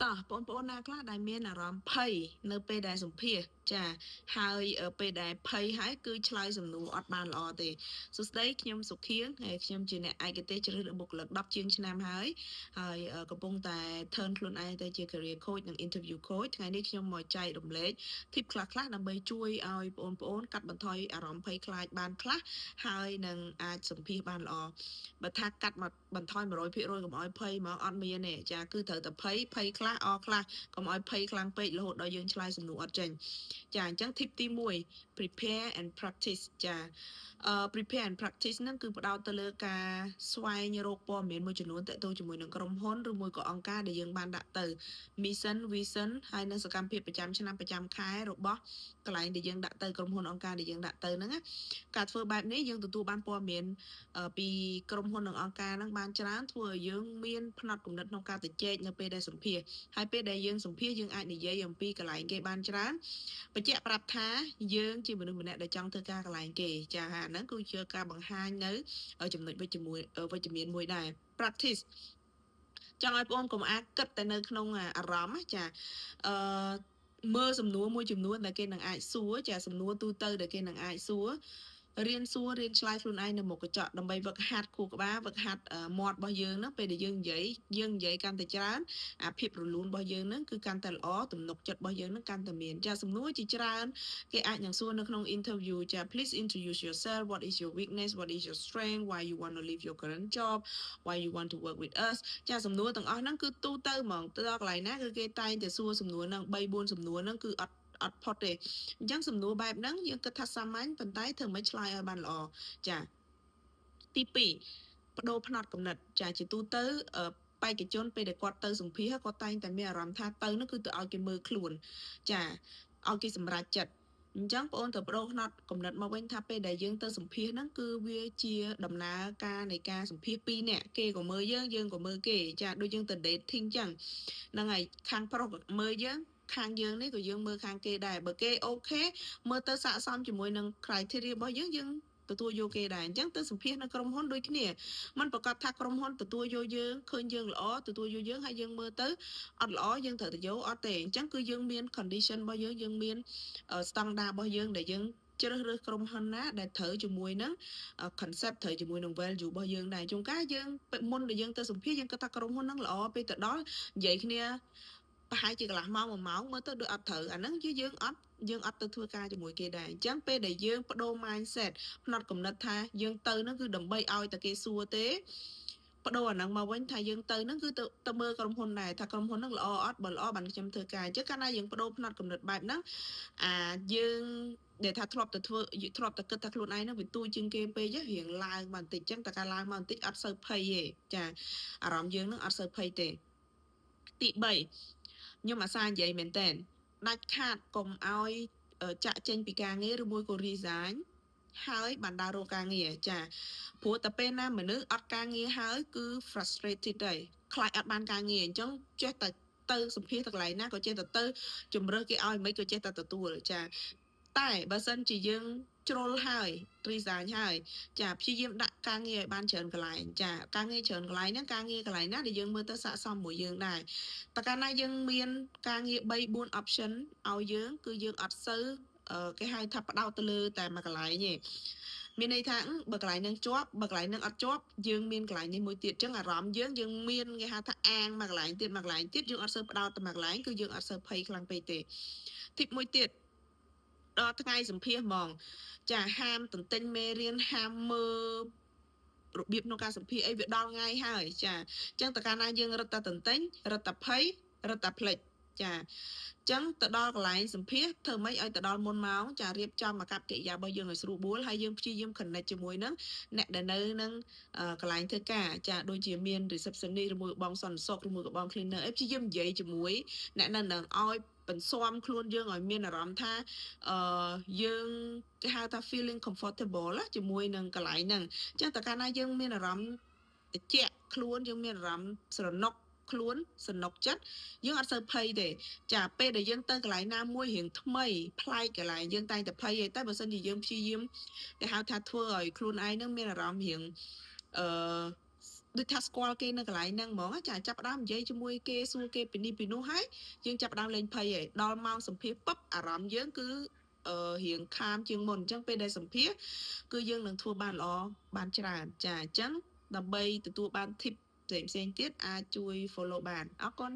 តោះបងប្អូនណាខ្លះដែលមានអារម្មណ៍ភ័យនៅពេលដែលសម្ភាសចាហើយពេលដែលភ័យហើយគឺឆ្លើយសំណួរអត់បានល្អទេសួស្តីខ្ញុំសុខៀងហើយខ្ញុំជាអ្នកឯកទេសជ្រើសរើសបុគ្គលិក10ជាងឆ្នាំហើយកំពុងតែ turn ខ្លួនឯងទៅជា career coach និង interview coach ថ្ងៃនេះខ្ញុំមកចែករំលែក tip ខ្លះៗដើម្បីជួយឲ្យបងប្អូនកាត់បន្ថយអារម្មណ៍ភ័យខ្លាចបានខ្លះហើយនឹងអាចសម្ភាសបានល្អបើថាកាត់មកបន្ថយ 100% កុំឲ្យភ័យមកអត់មានទេចាគឺត្រូវតែភ័យខ្លះអខ្លះកុំឲ្យភ័យខ្លាំងពេករហូតដល់យើងឆ្លើយសំណួរអត់ចេញចាអញ្ចឹង tip ទី1 prepare and practice ចា prepare and practice ហ្នឹងគឺផ្ដោតទៅលើការស្វែងរកព័ត៌មានមួយចំនួនទាក់ទងជាមួយនឹងក្រុមហ៊ុនឬមួយក៏អង្គការដែលយើងបានដាក់ទៅ mission vision ហើយនិងសកម្មភាពប្រចាំឆ្នាំប្រចាំខែរបស់កន្លែងដែលយើងដាក់ទៅក្រុមហ៊ុនអង្គការដែលយើងដាក់ទៅហ្នឹងណាការធ្វើបែបនេះយើងទទួលបានព័ត៌មានពីក្រុមហ៊ុននិងអង្គការហ្នឹងបានច្រើនធ្វើឲ្យយើងមានផ្នត់គំនិតក្នុងការទៅជែកនៅពេលដែលសម្ភាសហើយពេលដែលយើងសម្ភាសយើងអាចនិយាយអំពីកន្លែងគេបានច្រើនបញ្ជាក់ប្រាប់ថាយើងជាមនុស្សម្នាក់ដែលចង់ធ្វើការកន្លែងគេចាអាហ្នឹងគឺជាការបង្ហាញនៅចំណុចវិជ្ជមានមួយដែរ practice ចង់ឲ្យបងកុំអាចគិតតែនៅក្នុងអារម្មណ៍ចាមើលសំណួរមួយចំនួនដែលគេនឹងអាចសួរចាសំណួរទូទៅដែលគេនឹងអាចសួររៀនឆ្លើយខ្លួនឯងនៅមុខកញ្ចក់ដើម្បីវឹកហាត់ខួរក្បាលវឹកហាត់មាត់របស់យើងហ្នឹងពេលដែលយើងនិយាយកាន់តែច្រើនអាភាពរលូនរបស់យើងហ្នឹងគឺកាន់តែល្អទំនុកចិត្តរបស់យើងហ្នឹងកាន់តែមានចាសំណួរជាច្រើនគេអាចនឹងសួរនៅក្នុង interview ចា please introduce yourself, what is your weakness, what is your strength, why you want to leave your current job, why you want to work with us ចាសំណួរទាំងអស់ហ្នឹងគឺទូទៅហ្មងទៅដល់កន្លែងណាគឺគេតែងតែសួរសំណួរហ្នឹង 3-4 សំណួរហ្នឹងគឺអត់ផុតទេអញ្ចឹងសំណួរបែបហ្នឹងយើងគិតថាសាមញ្ញប៉ុន្តែធ្វើមិនឆ្លើយឲ្យបានល្អចាទី2បដូរផ្នត់គំនិតចាជាទូទៅបេក្ខជនពេលដែលគាត់ទៅសម្ភាសគាត់តែងតែមានអារម្មណ៍ថាទៅនោះគឺទៅឲ្យគេមើលខ្លួនចាឲ្យគេសម្រេចចិត្តអញ្ចឹងបងអូនទៅបដូរផ្នត់គំនិតមកវិញថាពេលដែលយើងទៅសម្ភាសហ្នឹងគឺវាជាដំណើរការនៃការសម្ភាស2នាក់គេក៏មើលយើងក៏មើលគេចាដូចយើងទៅ dating អញ្ចឹងហ្នឹងហើយខាងប្រុសក៏មើលយើងខាងយើងនេះក៏យើងមើលខាងគេដែរបើគេអូខេមើលទៅស័ក្តិសមជាមួយនឹង criteria របស់យើងទទួលយកគេដែរអញ្ចឹងទៅសម្ភាសនៅក្រុមហ៊ុនដូចគ្នាมันប្រកាសថាក្រុមហ៊ុនទទួលយកយើងឃើញយើងល្អទទួលយកយើងហើយយើងមើលទៅអត់ល្អយើងត្រូវទៅយកអត់ទេអញ្ចឹងគឺយើងមាន condition របស់យើងមាន standard របស់យើងដែលយើងជ្រើសរើសក្រុមហ៊ុនណាដែលត្រូវជាមួយនឹង concept ត្រូវជាមួយនឹង value របស់យើងដែរជួនកាលយើងមុនដែលយើងទៅសម្ភាសយើងគិតថាក្រុមហ៊ុនហ្នឹងល្អពេលទៅដល់និយាយគ្នាប្រហែលជាកន្លះម៉ោង1ម៉ោងមើលទៅដូចអត់ត្រូវអាហ្នឹងយើងអត់ទៅធ្វើការជាមួយគេដែរអញ្ចឹងពេលដែលយើងបដូរ mindset ផ្នត់គំនិតថាយើងទៅហ្នឹងគឺដើម្បីឲ្យតែគេសួរទេបដូរអាហ្នឹងមកវិញថាយើងទៅហ្នឹងគឺទៅមើលក្រុមហ៊ុនដែរថាក្រុមហ៊ុនហ្នឹងល្អអត់បើល្អបានខ្ញុំធ្វើការអញ្ចឹងកាលណាយើងបដូរផ្នត់គំនិតបែបហ្នឹងយើងដែលថាធ្លាប់តែគិតថាខ្លួនឯងហ្នឹងវាទូជាងគេពេករៀងឡើងមកបន្តិចអញ្ចឹងតែការឡើងមកបន្តិចអត់សូវភ័យទេចាអារម្មណ៍យើងហ្នឹងអត់សូវភ័យទេទី3ខ្ញុំអាសានិយាយមែនតើដាច់ខាតកុំឲ្យចាក់ចេញពីការងារឬមួយក៏ resign ហើយបានដើររកការងារចាព្រោះតែពេលណាមនុស្សអត់ការងារហើយគឺ frustrated ហើយខ្លាចអត់បានការងារអញ្ចឹងចេះតែទៅសម្ភាសទៅកន្លែងណាក៏ចេះតែទៅជំរើសគេឲ្យមិនក៏ចេះតែទទួលចាតែបើសិនជាយើងជ្រុលហើយ resign ហើយចាព្យាយាមដាក់ការងារឲ្យបានច្រើនកន្លែងចាការងារច្រើនកន្លែងហ្នឹងការងារកន្លែងណាដែលយើងមើលទៅស័ក្តិសមមួយយើងដែរតែកាលណាយើងមានការងារ 3-4 option ឲ្យយើងគឺយើងអត់សូវគេហៅថាផ្ដោតទៅលើតែមួយកន្លែងទេមានន័យថាបើកន្លែងហ្នឹងជាប់បើកន្លែងហ្នឹងអត់ជាប់យើងមានកន្លែងនេះមួយទៀតអញ្ចឹងអារម្មណ៍យើងមានគេហៅថាអាងមួយកន្លែងទៀតយើងអត់សូវផ្ដោតទៅមួយកន្លែងគឺយើងអត់សូវភ័យខ្លាំងពេកទេទី1ទៀតដល់ថ្ងៃសម្ភាសហ្មងចាហាមទន្ទិញមេរៀនហាមមើលរបៀបក្នុងការសម្ភាសអីវាដល់ថ្ងៃហើយចាអញ្ចឹងតើកាលណាយើងរត់តែទន្ទិញរត់តែភ័យរត់តែភ្លេចចាអញ្ចឹងទៅដល់កន្លែងសម្ភាសធ្វើម៉េចឲ្យទៅដល់មុនម៉ោងចារៀបចំអាកប្បកិរិយារបស់យើងឲ្យស្រួលបួលហើយយើងព្យាយាម connect ជាមួយនឹងអ្នកដែលនៅនឹងកន្លែងធ្វើការចាដូចជាមាន receptionist ឬមួយបងសន្តិសុខឬមួយក៏បង cleaner អីព្យាយាមនិយាយជាមួយអ្នកនៅនឹងឲ្យបន្ស៊ាំខ្លួនយើងឲ្យមានអារម្មណ៍ថាយើងគេហៅថា feeling comfortable ជាមួយនឹងកន្លែងហ្នឹងអញ្ចឹងតើកាលណាយើងមានអារម្មណ៍ត្រជាក់ខ្លួនយើងមានអារម្មណ៍ស្រណុកខ្លួនសនុកចិត្តយើងអត់សូវភ័យទេចាពេលដែលយើងទៅកន្លែងណាមួយរៀងថ្មីប្លែកកន្លែងយើងតែងតែភ័យឯតែបើសិនជាយើងព្យាយាមគេហៅថាធ្វើឲ្យខ្លួនឯងនឹងមានអារម្មណ៍រៀង ដូចថាស្គាល់គេនៅកន្លែងហ្នឹងហ្មងចាចាប់ផ្ដើមនិយាយជាមួយគេសួរគេពីនេះពីនោះហើយយើងចាប់ផ្ដើមលេងភ័យហើយដល់ម៉ោងសម្ភាសពឹបអារម្មណ៍យើងគឺរៀងខាមជាងមុនអញ្ចឹងពេលដែលសម្ភាសគឺយើងនឹងធ្វើបានល្អបានច្រើនចាអញ្ចឹងដើម្បីទទួលបាន tip ផ្សេងទៀតអាចជួយ follow បានអរគុណ